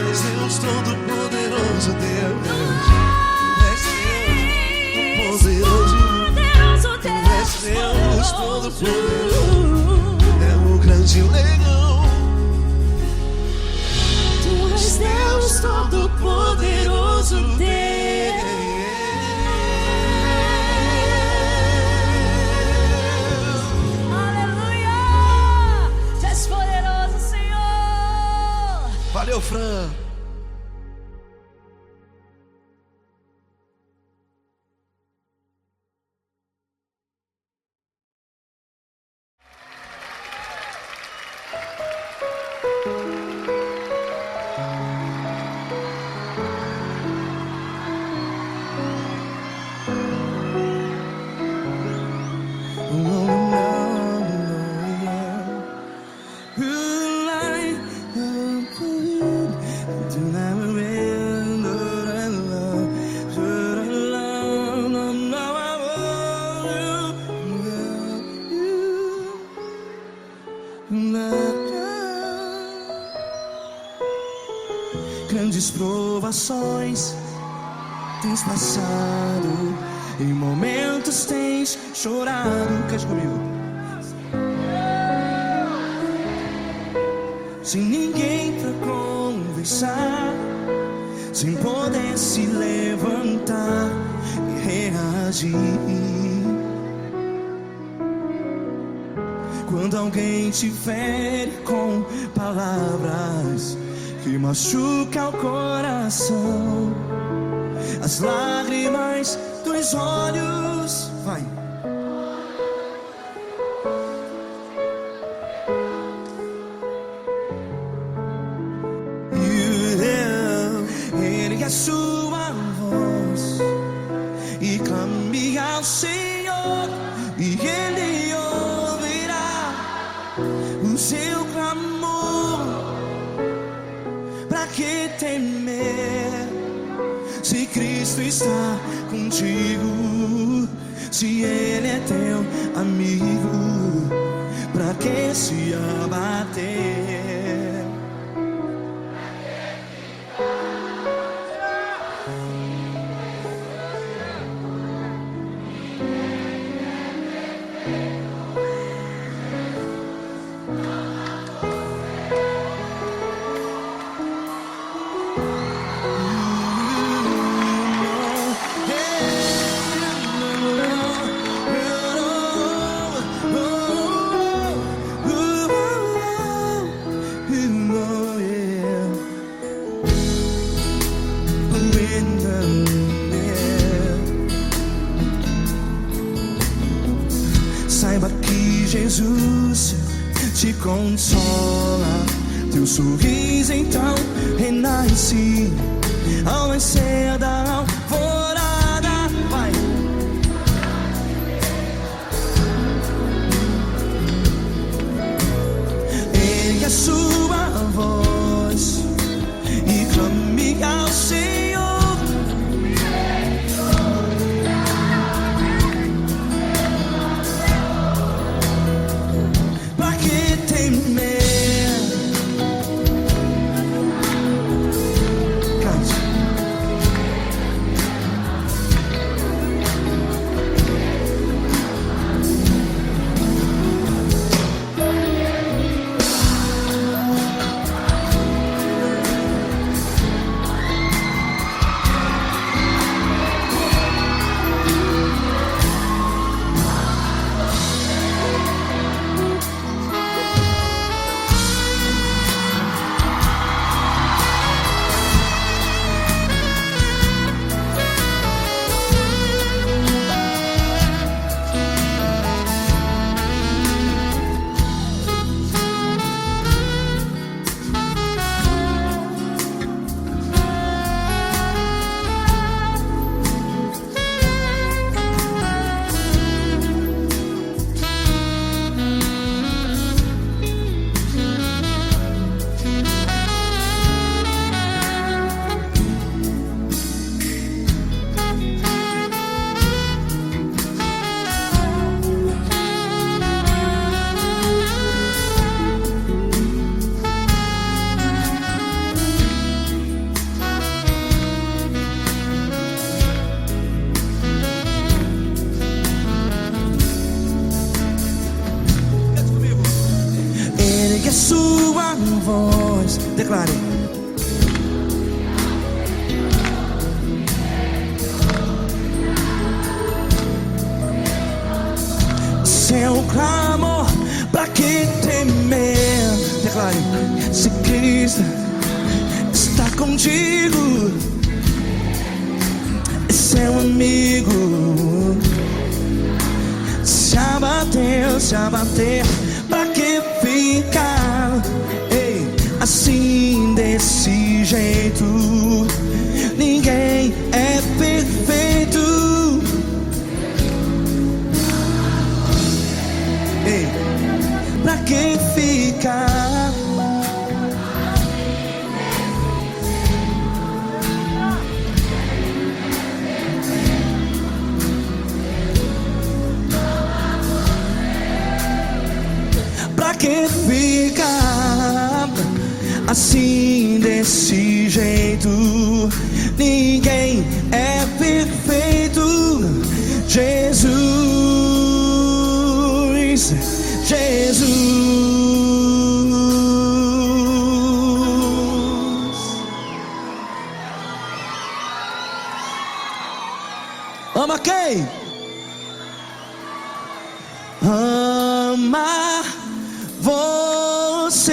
És Deus Todo-Poderoso Deus. És Deus Poderoso Deus. És Deus Todo-Poderoso. É o grande leão. Tu és Deus Todo-Poderoso Deus. Aleluia! Tu és poderoso, Senhor. Valeu, Fran. Grandes provações tens passado, em momentos tens chorado. Cante comigo. Sem ninguém pra conversar, sem poder se levantar e reagir. Quando alguém te fere com palavras que machuca o coração, as lágrimas dos olhos, vai. Ergue a sua voz e clame ao Senhor, e Ele ouvirá o seu clamor. Pra que temer, se Cristo está contigo? Se Ele é teu amigo, pra que se abater? Saiba que Jesus te consola, teu sorriso então renasce ao nascer da alvorada. Vai. Ergue a sua voz e clame ao Senhor. Pra que temer? Cante. uma voz. Declare. Seu clamor, pra que temer? Declare. Se Cristo está contigo, é seu amigo. Se abater, pra que ficar? Ei, assim desse jeito, ninguém é perfeito. Ei, pra que ficar? Pra que ficar assim desse jeito? Ninguém é perfeito. Jesus, Jesus. Ama quem? Ama você.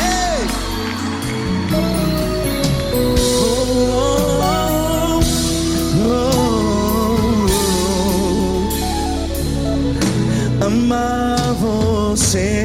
Ei. Amar você.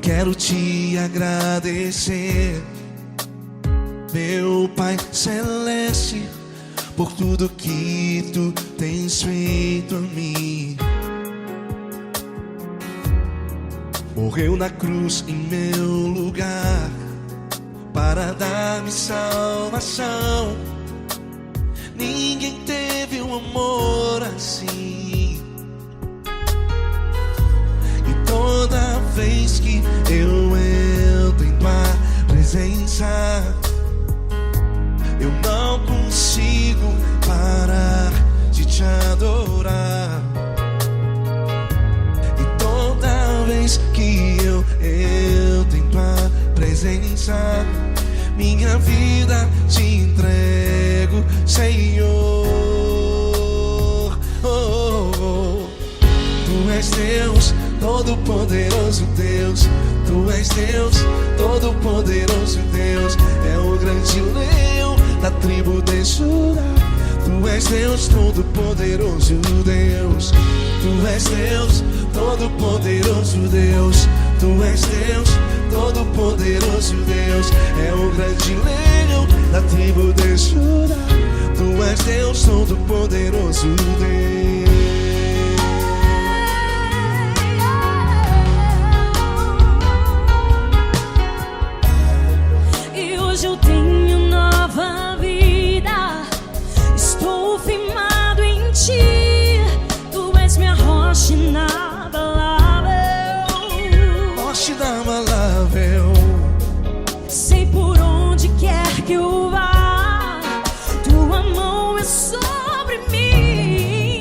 Quero te agradecer, meu Pai Celeste, por tudo que tu tens feito a mim. Morreu na cruz em meu lugar para dar-me salvação. Ninguém teve um amor assim. E toda vez que eu entro em tua presença, eu não consigo parar de te adorar. E toda vez que eu entro em tua presença, minha vida te entrego, Senhor. Tu és Deus, Todo-Poderoso Deus. Tu és Deus, Todo-Poderoso Deus. É o grande leão da tribo de Judá. Tu és Deus, Todo-Poderoso Deus. Tu és Deus, Todo-Poderoso Deus. Tu és Deus, Todo-Poderoso Deus. É o grande leão da tribo de Judá. Tu és Deus, Todo-Poderoso Deus. Eu tenho nova vida, estou firmado em ti. Tu és minha rocha inabalável. Rocha inabalável. Sei por onde quer que eu vá, tua mão é sobre mim.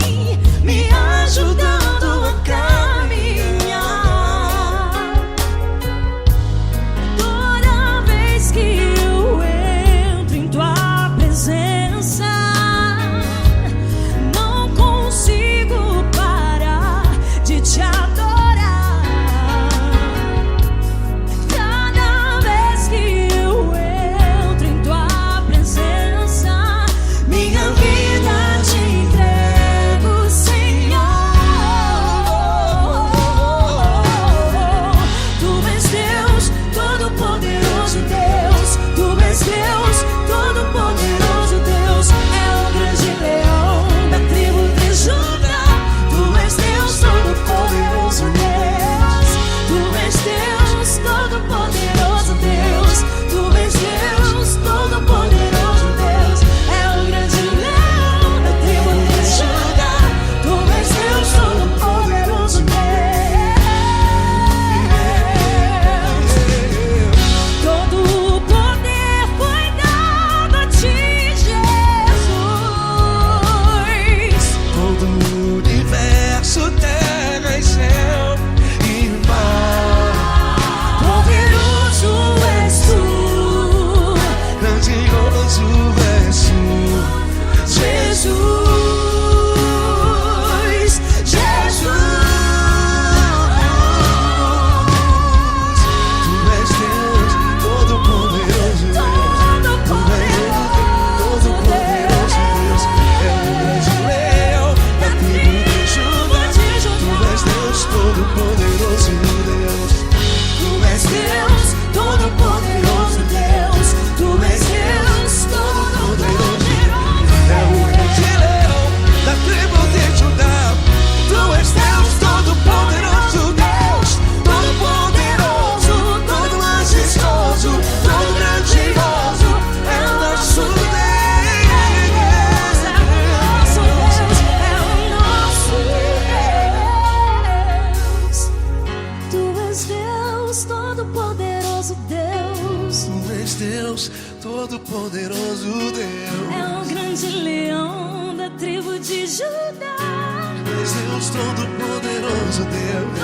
Todo-Poderoso Deus,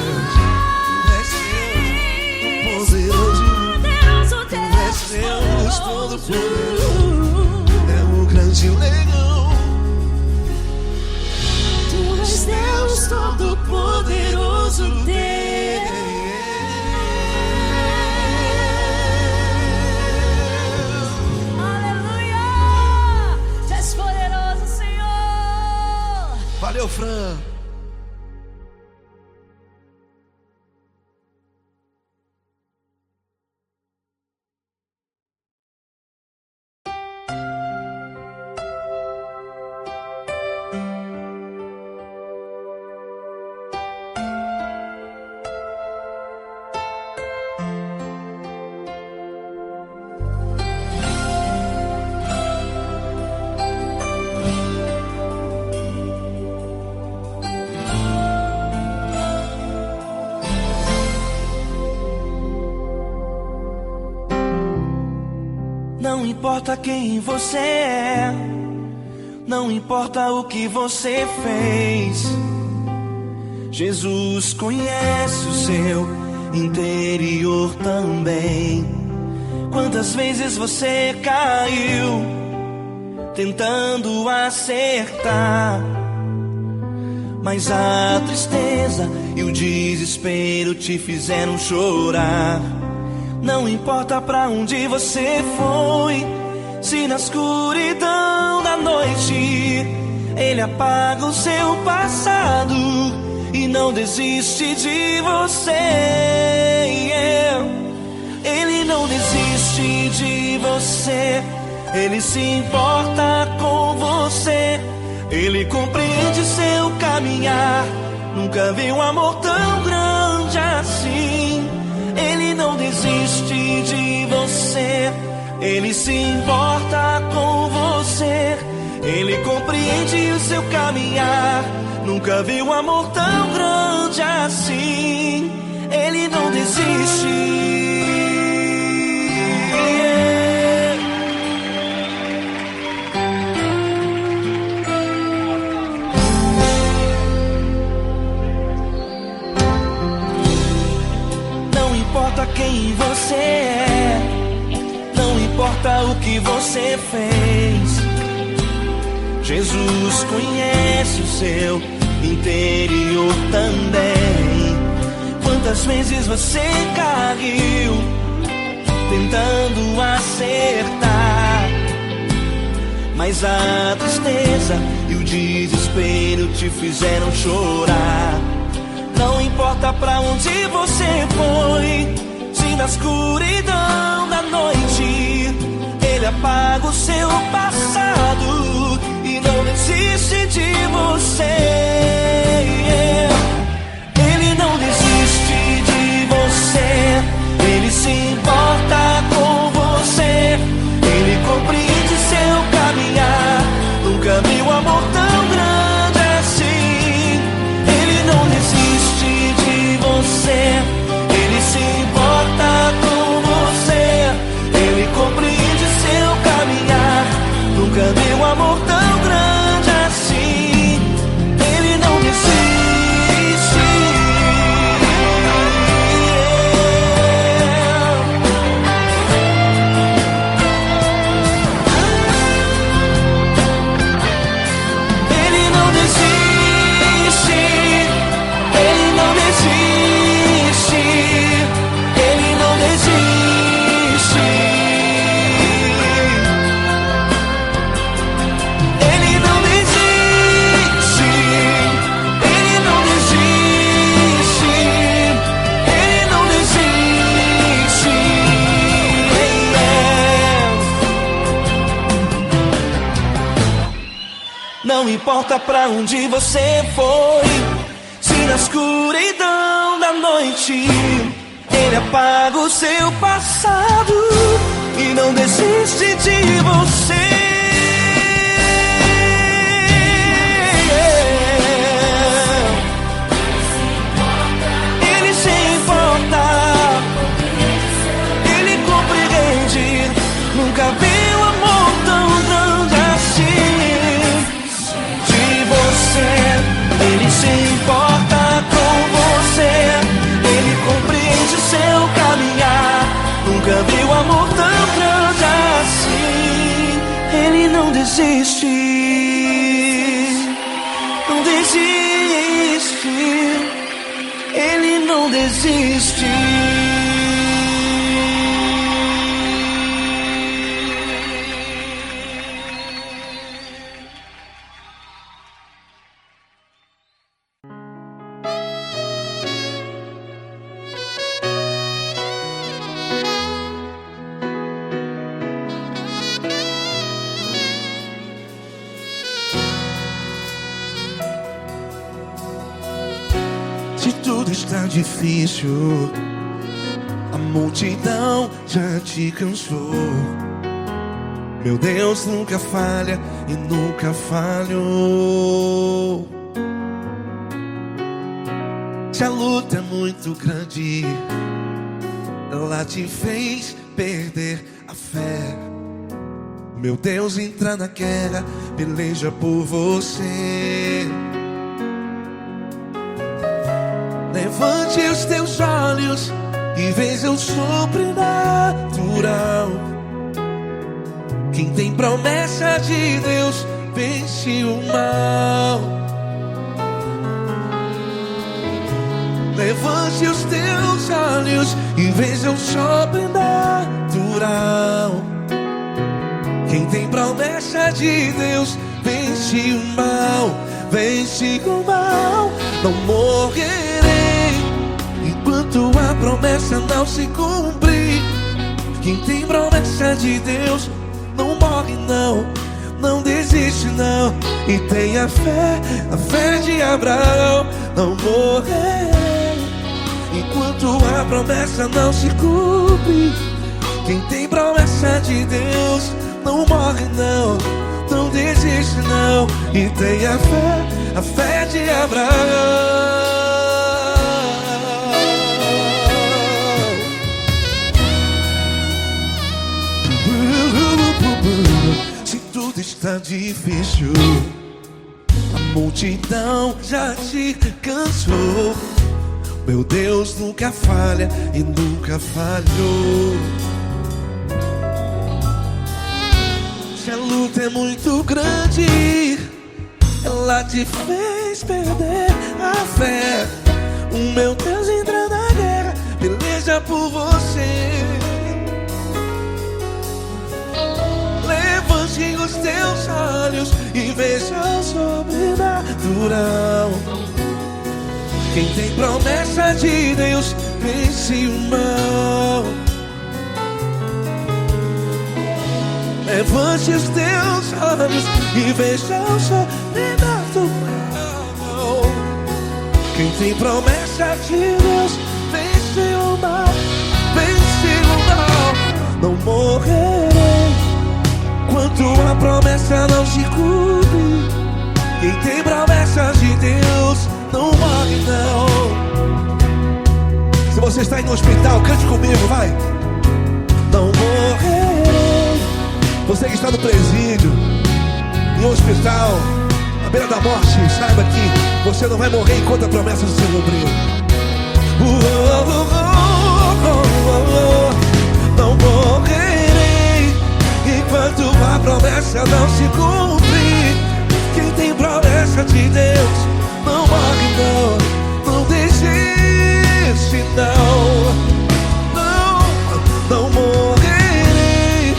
és Deus, poderoso Deus, és Deus, Todo-Poderoso, é o grande leão. Tu és Deus Todo-Poderoso Deus. Aleluia! Tu és poderoso, Senhor. Valeu, Fran. Não importa quem você é, não importa o que você fez, Jesus conhece o seu interior também. Quantas vezes você caiu tentando acertar, mas a tristeza e o desespero te fizeram chorar. Não importa pra onde você foi, se na escuridão da noite Ele apaga o seu passado e não desiste de você. Ele não desiste de você, Ele se importa com você, Ele compreende seu caminhar. Nunca vi um amor tão grande assim. Ele não desiste de você, Ele se importa com você, Ele compreende o seu caminhar. Nunca vi um amor tão grande assim. Ele não desiste. Não importa quem você é, não importa o que você fez, Jesus conhece o seu interior também. Quantas vezes você caiu tentando acertar, mas a tristeza e o desespero te fizeram chorar. Não importa pra onde você foi, se na escuridão da noite Ele apaga o seu passado e não desiste de você. Ele não desiste de você, Ele se importa com você, Ele compreende seu caminhar. Nunca vi um amor tão grande assim. Ele não desiste de você, Ele se importa com você, Ele compreende seu caminhar. Nunca vi um amor tão grande assim. Ele não desiste. Ele não desiste. Ele não desiste. Ele não desiste. Ele não desiste. Ele não desiste. Ele não desiste. Não importa pra onde você foi, se na escuridão da noite Ele apaga o seu passado e não desiste de você. Ele se importa, Ele compreende. Nunca vi um amor tão grande assim. De você, Ele se importa. desiste, não desiste, ele não desiste. Se tudo está difícil, a multidão já te cansou. Meu Deus nunca falha e nunca falhou. Se a luta é muito grande, ela te fez perder a fé. Meu Deus entra na guerra, peleja por você. Levante os teus olhos e veja o sobrenatural. Quem tem promessa de Deus vence o mal. Levante os teus olhos e veja o sobrenatural. Quem tem promessa de Deus vence o mal. Vence o mal. Não morrerei enquanto a promessa não se cumprir. Quem tem promessa de Deus não morre não, não desiste não. E tenha fé, a fé de Abraão. Não morrerei enquanto a promessa não se cumpre. Quem tem promessa de Deus não morre não, não desiste não. E tenha fé, a fé de Abraão. Se tudo está difícil, a multidão já te cansou. Meu Deus nunca falha e nunca falhou. Se a luta é muito grande, ela te fez perder a fé. O meu Deus entra na guerra, peleja por você. Levante os teus olhos e veja o sobrenatural. Quem tem promessa de Deus vence o mal. Levante os teus olhos e veja o sobrenatural. Quem tem promessa de Deus vence o mal. Vence o mal. Não morrerei enquanto a promessa não se cumpre. Quem tem promessa de Deus não morre não. Se você está aí no hospital, cante comigo, vai. Não morrerei. Você que está no presídio, em um hospital, à beira da morte, saiba que você não vai morrer enquanto a promessa não se cumprir. Não morrerei enquanto a promessa não se cumprir. Quem tem promessa de Deus não morre não, não desiste não. Não morrerei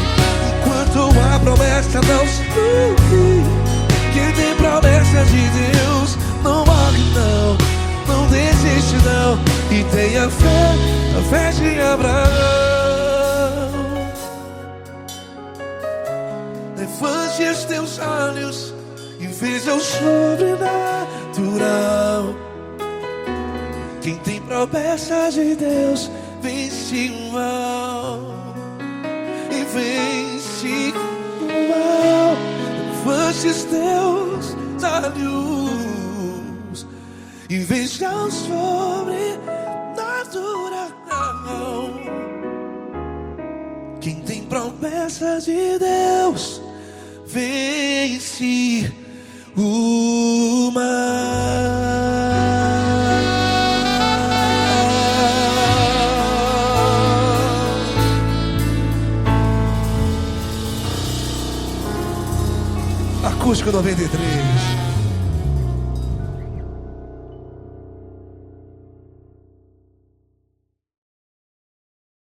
enquanto a promessa não se cumprir. Quem tem promessa de Deus não morre não, não desiste não. E tenha fé, a fé de Abraão. Levante os teus olhos e veja o sobrenatural. Quem tem promessa de Deus vence o mal. E vence o mal. Levante os teus olhos e veja o sobrenatural. Quem tem promessa de Deus vence o mal. 93.